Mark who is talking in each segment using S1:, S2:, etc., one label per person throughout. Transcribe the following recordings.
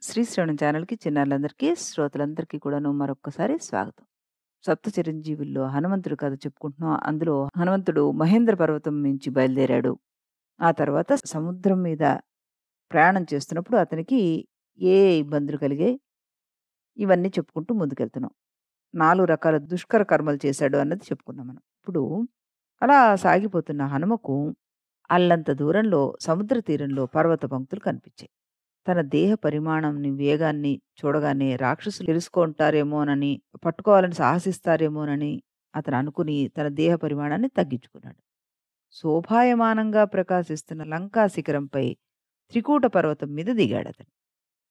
S1: శ్రీశ్రవణం ఛానల్‌కి చిన్నారులందరికీ, శ్రోతలందరికీ కూడాను మరొక్కసారి స్వాగతం. సప్త చిరంజీవుల్లో హనుమంతుడి కథ చెప్పుకుంటున్నాం. అందులో హనుమంతుడు మహేంద్ర పర్వతం నుంచి బయలుదేరాడు. ఆ తర్వాత సముద్రం మీద ప్రయాణం చేస్తున్నప్పుడు అతనికి ఏ ఇబ్బందులు కలిగాయి, ఇవన్నీ చెప్పుకుంటూ ముందుకెళ్తున్నాం. 4 రకాల దుష్కర కర్మలు చేశాడు అన్నది చెప్పుకున్నాం మనం. ఇప్పుడు అలా సాగిపోతున్న హనుమకు అల్లంత దూరంలో సముద్ర తీరంలో పర్వత పంక్తులు కనిపించాయి. తన దేహ పరిమాణంని, వేగాన్ని చూడగానే రాక్షసులు తెలుసుకుంటారేమోనని, పట్టుకోవాలని సాహసిస్తారేమోనని అతను అనుకుని తన దేహ పరిమాణాన్ని తగ్గించుకున్నాడు. శోభాయమానంగా ప్రకాశిస్తున్న లంకా శిఖరంపై త్రికూట పర్వతం మీద దిగాడతను.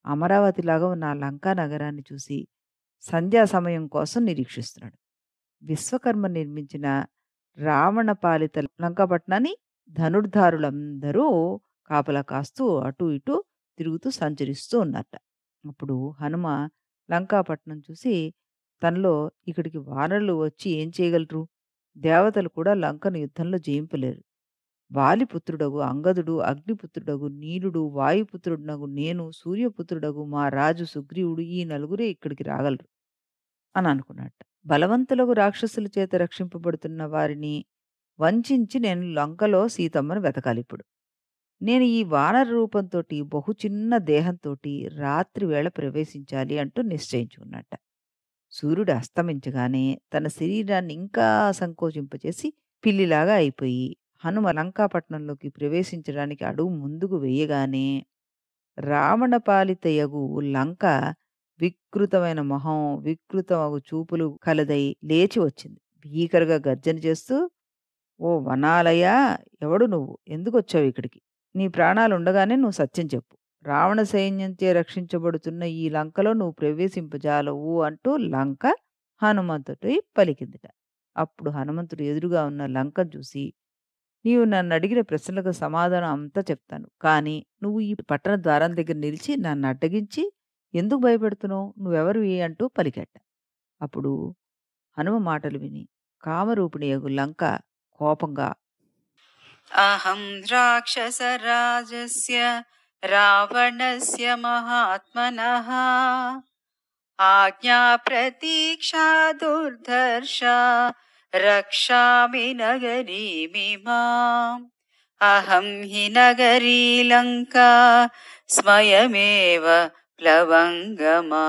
S1: అమరావతిలాగా ఉన్న ఆ లంకా నగరాన్ని చూసి సంధ్యా సమయం కోసం నిరీక్షిస్తున్నాడు. విశ్వకర్మ నిర్మించిన రావణ పాలిత లంకాపట్నాన్ని ధనుర్ధారులందరూ కాపలా కాస్తూ అటూ ఇటూ తిరుగుతూ సంచరిస్తూ ఉన్నట్ట. అప్పుడు హనుమ లంకాపట్నం చూసి తనలో ఇక్కడికి వానరులు వచ్చి ఏం చేయగలరు? దేవతలు కూడా లంకను యుద్ధంలో జయింపలేరు. వాలిపుత్రుడగు అంగదుడు, అగ్నిపుత్రుడగు నీలుడు, వాయుపుత్రుడనగు నేను, సూర్యపుత్రుడగు మా రాజు సుగ్రీవుడు ఈ నలుగురే ఇక్కడికి రాగలరు అని అనుకున్నట్ట. బలవంతులకు రాక్షసుల చేత రక్షింపబడుతున్న వారిని వంచించి నేను లంకలో సీతమ్మను వెతకాలిప్పుడు. నేను ఈ వానర రూపంతోటి, బహు చిన్న దేహంతోటి రాత్రి వేళ ప్రవేశించాలి అంటూ నిశ్చయించుకున్నట్ట. సూర్యుడు అస్తమించగానే తన శరీరాన్ని ఇంకా సంకోచింపచేసి పిల్లిలాగా అయిపోయి, హనుమ లంకాపట్నంలోకి ప్రవేశించడానికి అడుగు ముందుకు వేయగానే రావణ పాలితయగు లంక వికృతమైన మొహం, వికృతమగు చూపులు కలదై లేచి వచ్చింది. భీకరగా గర్జన చేస్తూ, "ఓ వనాలయ! ఎవడు నువ్వు? ఎందుకొచ్చావు ఇక్కడికి? నీ ప్రాణాలుండగానే నువ్వు సత్యం చెప్పు. రావణ సైన్యంచే రక్షించబడుతున్న ఈ లంకలో నువ్వు ప్రవేశింపజాలవు" అంటూ లంక హనుమంతుడితో పలికిందిట. అప్పుడు హనుమంతుడు ఎదురుగా ఉన్న లంకను చూసి, "నీవు నన్నడిగిన ప్రశ్నలకు సమాధానం అంతా చెప్తాను. కానీ నువ్వు ఈ పట్టణ ద్వారం దగ్గర నిలిచి నన్ను అడ్డగించి ఎందుకు భయపెడుతున్నావు? నువ్వెవరివి?" అంటూ పలికాట. అప్పుడు హనుమ మాటలు విని కామరూపిణియగు లంక కోపంగా,
S2: అహం రాక్షసరాజస్య రావణస్య మహాత్మనః ఆజ్ఞా ప్రతీక్షా దుర్ధర్ష రక్షామి నగరీమిమాం అహం హి నగరీ లంకా స్వయమేవ ప్లవంగమా.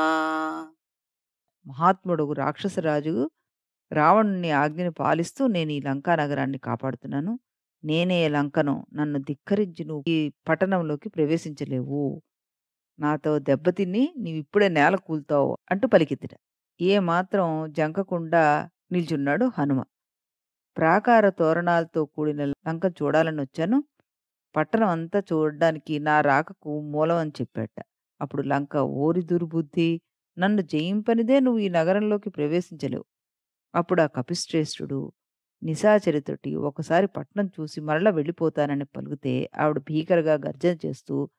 S1: మహాత్ముడగు రాక్షసరాజు రావణుని ఆజ్ఞను పాలిస్తూ నేను ఈ లంకా నగరాన్ని కాపాడుతున్నాను. నేనే లంకను. నన్ను ధిక్కరించి నువ్వు ఈ పట్టణంలోకి ప్రవేశించలేవు. నాతో దెబ్బతిని నీవిప్పుడే నేల కూలుతావు అంటూ పలికిద్దిట. ఏ మాత్రం జంకకుండా నిల్చున్నాడు హనుమ. ప్రాకార తోరణాలతో కూడిన లంక చూడాలనొచ్చాను. పట్టణం అంతా చూడ్డానికి నా రాకకు మూలం అని చెప్పాట. అప్పుడు లంక, "ఓరి దుర్బుద్ధి! నన్ను జయింపనిదే నువ్వు ఈ నగరంలోకి ప్రవేశించలేవు." అప్పుడు ఆ కపిశ్రేష్ఠుడు నిశాచరితోటి ఒకసారి పట్నం చూసి మరల వెళ్ళిపోతానని పలుకుతే ఆవిడ భీకరగా గర్జన చేస్తూ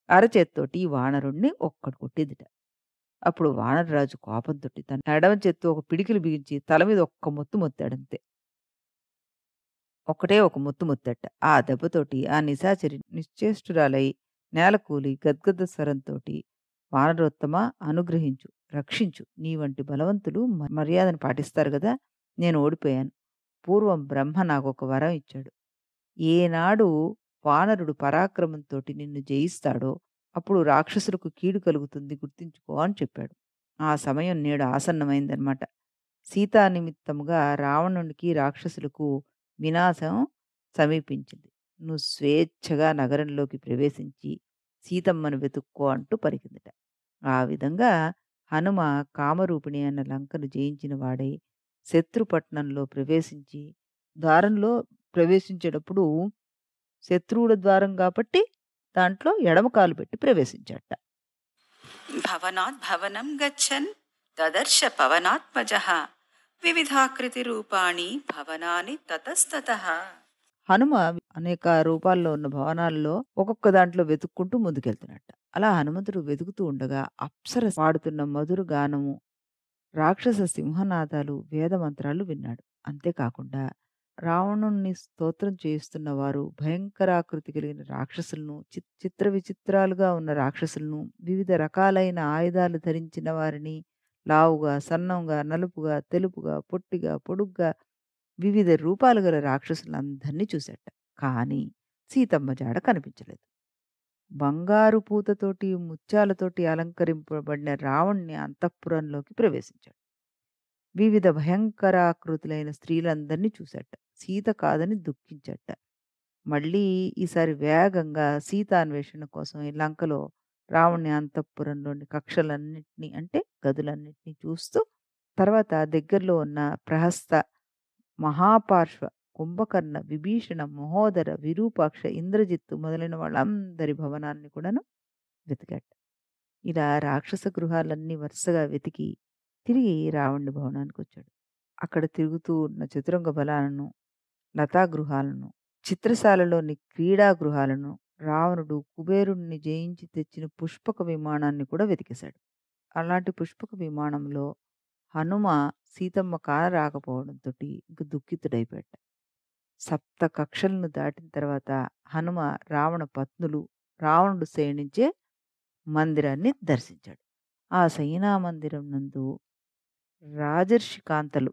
S1: అరచేత్తోటి ఈ వానరుణ్ణి ఒక్కడు కొట్టిందిట. అప్పుడు వానరరాజు కోపంతోటి తన ఎడమ చేత్తో ఒక పిడికిలి బిగించి తల మీద ఒక్క మొత్తు మొత్తాడంతే. ఒక్కటే ఒక మొత్తు మొత్తట. ఆ దెబ్బతోటి ఆ నిశాచరి నిశ్చేష్టురాలై నేలకూలి గద్గద స్వరంతోటి, "వానరోత్తమా, అనుగ్రహించు, రక్షించు. నీ వంటి బలవంతులు మర్యాదను పాటిస్తారు గదా! నేను ఓడిపోయాను. పూర్వం బ్రహ్మ నాకొక వరం ఇచ్చాడు. ఏనాడు వానరుడు పరాక్రమంతోటి నిన్ను జయిస్తాడో అప్పుడు రాక్షసులకు కీడు కలుగుతుంది గుర్తుంచుకో" అని చెప్పాడు. ఆ సమయం నేడు ఆసన్నమైందనమాట. సీతా నిమిత్తముగా రావణునికి, రాక్షసులకు వినాశం సమీపించింది. నువ్వు స్వేచ్ఛగా నగరంలోకి ప్రవేశించి సీతమ్మను వెతుక్కో అంటూ పలికిందట. ఆ విధంగా హనుమ కామరూపిణి అన్న లంకను జయించిన వాడై శత్రుపట్నంలో ప్రవేశించి, ద్వారంలో ప్రవేశించేటప్పుడు శత్రువుల ద్వారం కాబట్టి దాంట్లో ఎడమ కాలు పెట్టి ప్రవేశించాడట.
S2: భవనాత్ భవనం గచ్చన్ దదర్శ పవనాత్మజః వివిధాకృతి రూపాణి భవనాని తతస్తతః.
S1: హనుమ అనేక రూపాల్లో ఉన్న భవనాల్లో ఒక్కొక్క దాంట్లో వెతుక్కుంటూ ముందుకెళ్తున్నట్ట. అలా హనుమంతుడు వెతుకుతూ ఉండగా అప్సర పాడుతున్న మధుర గానము, రాక్షస సింహనాదాలు, వేద మంత్రాలు విన్నాడు. అంతేకాకుండా రావణుణ్ణి స్తోత్రం చేయిస్తున్నవారు భయంకరాకృతి కలిగిన రాక్షసులను, చిత్ర విచిత్రాలుగా ఉన్న రాక్షసులను, వివిధ రకాలైన ఆయుధాలు ధరించిన వారిని, లావుగా, సన్నంగా, నలుపుగా, తెలుపుగా, పొట్టిగా, పొడుగ్గా వివిధ రూపాలు గల రాక్షసులందరినీ చూశాట. కానీ సీతమ్మ జాడ కనిపించలేదు. బంగారు పూతతోటి, ముత్యాలతోటి అలంకరింపబడిన రావణ్ణి అంతఃపురంలోకి ప్రవేశించాడు. వివిధ భయంకరాకృతులైన స్త్రీలందరినీ చూశాట. సీత కాదని దుఃఖించట. మళ్ళీ ఈసారి వేగంగా సీతాన్వేషణ కోసం ఈ లంకలో రావణ్ణి అంతఃపురంలోని కక్షలన్నిటిని అంటే గదులన్నిటిని చూస్తూ, తర్వాత దగ్గరలో ఉన్న ప్రహస్త, మహాపార్శ్వ, కుంభకర్ణ, విభీషణ, మహోదర, విరూపాక్ష, ఇంద్రజిత్తు మొదలైన వాళ్ళందరి భవనాన్ని కూడాను వెతికాట. ఇలా రాక్షస గృహాలన్నీ వరుసగా వెతికి తిరిగి రావణుడి భవనానికొచ్చాడు. అక్కడ తిరుగుతూ ఉన్న చతురంగ బలాలను, లతా గృహాలను, చిత్రశాలలోని క్రీడా గృహాలను, రావణుడు కుబేరుణ్ణి జయించి తెచ్చిన పుష్పక విమానాన్ని కూడా వెతికేశాడు. అలాంటి పుష్పక విమానంలో హనుమ సీతమ్మ కానరాకపోవడంతోటి ఇంక దుఃఖితుడైపోయాట. సప్త కక్షలను దాటిన తర్వాత హనుమ రావణ పత్నులు, రావణుడు శయనించే మందిరాన్ని దర్శించాడు. ఆ శయనా మందిరం నందు రాజర్షి కాంతలు,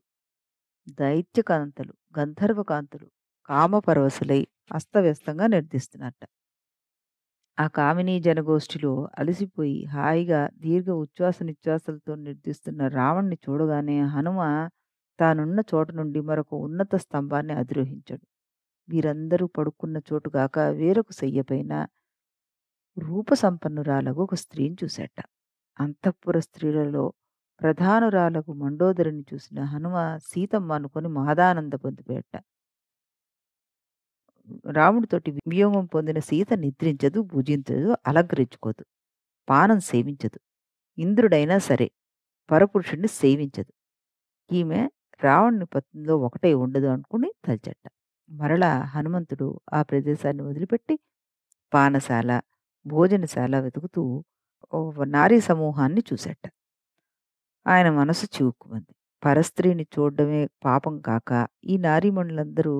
S1: దైత్య కాంతలు, గంధర్వ కాంతలు కామపరవశులై అస్తవ్యస్తంగా నిర్దిస్తున్నట్ట. ఆ కామినీ జనగోష్ఠిలో అలసిపోయి హాయిగా దీర్ఘ ఉచ్ఛ్వాస నిశ్వాసాలతో నిర్దిస్తున్న రావణ్ణి చూడగానే హనుమ తానున్న చోట నుండి మరొక ఉన్నత స్తంభాన్ని అధిరోహించాడు. వీరందరూ పడుకున్న చోటుగాక వేరొక శయ్యపైన రూపసంపన్నురాలగు ఒక స్త్రీని చూశాట. అంతఃపుర స్త్రీలలో ప్రధానురాలకు మండోదరిని చూసిన హనుమ సీతమ్మ అనుకొని మహదానంద పొందిపోయట. రాముడితోటి వియోగం పొందిన సీత నిద్రించదు, భుజించదు, అలంకరించుకోదు, పానం సేవించదు, ఇంద్రుడైనా సరే పరపురుషుడిని సేవించదు. ఈమె రావణుని పత్నిలో ఒకటే ఉండదు అనుకుని తలచట. మరలా హనుమంతుడు ఆ ప్రదేశాన్ని వదిలిపెట్టి పానశాల, భోజనశాల వెతుకుతూ ఓ నారీ సమూహాన్ని చూశాట. ఆయన మనసు చివుక్కుమంది. పరస్త్రీని చూడడమే పాపం కాక ఈ నారీమణులందరూ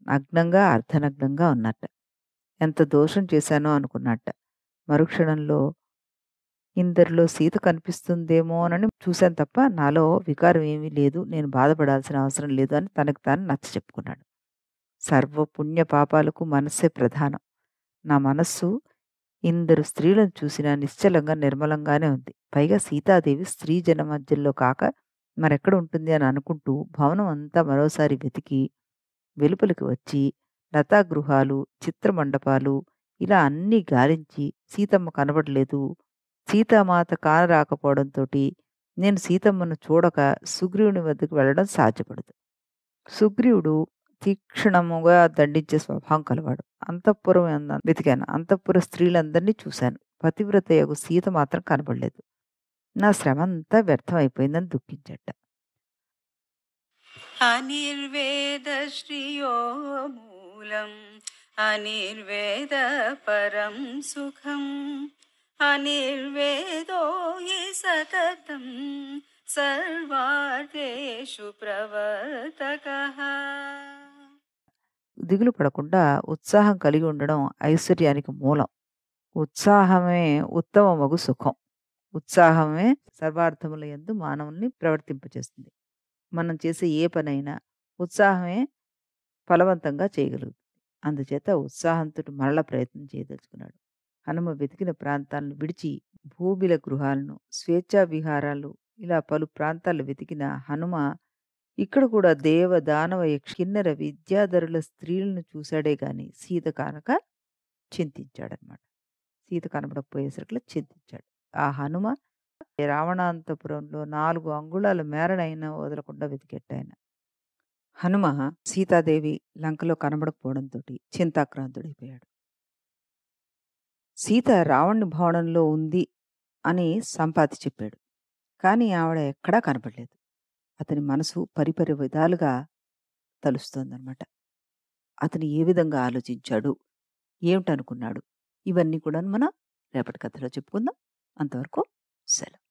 S1: నగ్నంగా, అర్ధనగ్నంగా ఉన్నట్ట. ఎంత దోషం చేశానో అనుకున్నట్ట. మరుక్షణంలో ఇందరిలో సీత కనిపిస్తుందేమోనని చూశాను తప్ప నాలో వికారం ఏమీ లేదు, నేను బాధపడాల్సిన అవసరం లేదు అని తనకు తాను నచ్చ చెప్పుకున్నాడు. సర్వ పుణ్య పాపాలకు మనస్సే ప్రధానం. నా మనస్సు ఇందరు స్త్రీలను చూసినా నిశ్చలంగా, నిర్మలంగానే ఉంది. పైగా సీతాదేవి స్త్రీ జన మధ్యలో కాక మరెక్కడ ఉంటుంది అని అనుకుంటూ భవనం అంతా మరోసారి వెతికి వెలుపలికి వచ్చి లతాగృహాలు, చిత్రమండపాలు ఇలా అన్నీ గాలించి సీతమ్మ కనబడలేదు, సీతామాత కానరాకపోవడంతోటి నేను సీతమ్మను చూడక సుగ్రీవుని వద్దకు వెళ్ళడం సాధ్యపడదు. సుగ్రీవుడు తీక్షణముగా దండించే స్వభావం కలవాడు. అంతఃపురం వెతికాను. అంతఃపుర స్త్రీలందరినీ చూశాను. పతివ్రతయగు సీత మాత్రం కనబడలేదు. నా శ్రమంతా వ్యర్థమైపోయిందని దుఃఖించట.
S2: అనిర్వేద శ్రియో మూలం అనిర్వేద పరం సుఖం అనిర్వేదో హి సతతం సర్వార్థేషు ప్రవర్తకః.
S1: దిగులు పడకుండా ఉత్సాహం కలిగి ఉండడం ఐశ్వర్యానికి మూలం. ఉత్సాహమే ఉత్తమమగు సుఖం. ఉత్సాహమే సర్వార్థముల యందు మానవుల్ని ప్రవర్తింపచేస్తుంది. మనం చేసే ఏ పనైనా ఉత్సాహమే ఫలవంతంగా చేయగలుగుతుంది. అందుచేత ఉత్సాహంతో మరల ప్రయత్నం చేయదలుచుకున్నాడు. హనుమ వెతికిన ప్రాంతాలను విడిచి భూబిల గృహాలను, స్వేచ్ఛా విహారాలు ఇలా పలు ప్రాంతాలు వెతికిన హనుమ ఇక్కడ కూడా దేవ, దానవ, యక్ష, కిన్నెర, విద్యాధరుల స్త్రీలను చూశాడే గాని సీత కానక చింతించాడనమాట. సీత కనబడకపోయేసరికి చింతించాడు. ఆ హనుమ రావణాంతపురంలో 4 అంగుళాల మేరనైనా వదలకుండా వెతికెట్టాయన. హనుమ సీతాదేవి లంకలో కనబడకపోవడంతోటి చింతాక్రాంతుడైపోయాడు. సీత రావణుని భవనంలో ఉంది అని సంపాతి చెప్పాడు. కానీ ఆవిడ ఎక్కడా కనపడలేదు. అతని మనసు పరిపరి విధాలుగా తలుస్తోందనమాట. అతను ఏ విధంగా ఆలోచించాడు, ఏమిటనుకున్నాడు, ఇవన్నీ కూడా మనం రేపటి కథలో చెప్పుకుందాం. అంతవరకు సెలవు.